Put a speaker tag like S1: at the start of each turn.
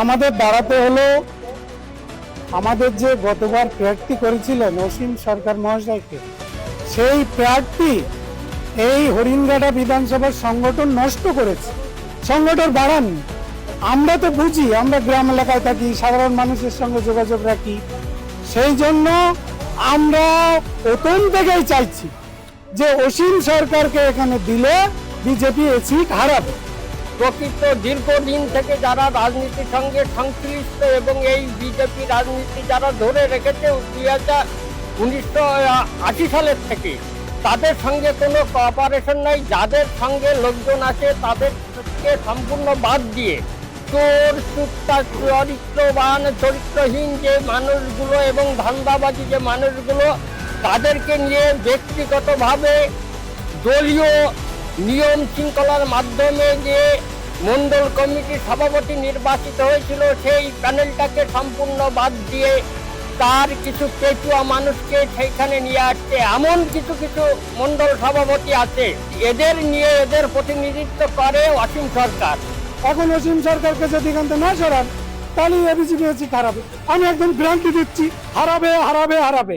S1: আমাদের দাঁড়াতে হলো আমাদের যে গতবার প্রার্থী করেছিলেন অসীম সরকার মহাশয়কে, সেই প্রার্থী এই হরিণঘাটা বিধানসভার সংগঠন নষ্ট করেছে, সংগঠন বাড়াননি। আমরা তো বুঝি, আমরা গ্রাম এলাকায় থাকি, সাধারণ মানুষের সঙ্গে যোগাযোগ রাখি, সেই জন্য আমরা প্রথম থেকেই চাইছি যে অসীম সরকারকে এখানে দিলে বিজেপি সিট হারাবে।
S2: প্রকৃত দীর্ঘদিন থেকে যারা রাজনীতির সঙ্গে সংশ্লিষ্ট এবং এই বিজেপি রাজনীতি যারা ধরে রেখেছে 1980 সালের থেকে, তাদের সঙ্গে কোনো কোঅপারেশন নাই। যাদের সঙ্গে লোকজন আছে তাদেরকে সম্পূর্ণ বাদ দিয়ে চোর চুক্তা চরিত্রবান চরিত্রহীন যে মানুষগুলো এবং ধান্দাবাজি যে মানুষগুলো, তাদেরকে নিয়ে ব্যক্তিগতভাবে দলীয় নিয়ম শৃঙ্খলার মাধ্যমে যে মণ্ডল কমিটির সভাপতি নির্বাচিত হয়েছিল, সেই প্যানেলটাকে সম্পূর্ণ বাদ দিয়ে তার কিছু পেটুয়া মানুষকে সেইখানে নিয়ে আসছে। এমন কিছু কিছু মণ্ডল সভাপতি আছে, এদের নিয়ে এদের প্রতিনিধিত্ব করে অসীম সরকার।
S1: এখন অসীম সরকারকে যদি এখান থেকে না সরান, তাহলে এবিসি খারাপ। আমি একদম গ্যারান্টি দিচ্ছি, হারাবে হারাবে হারাবে।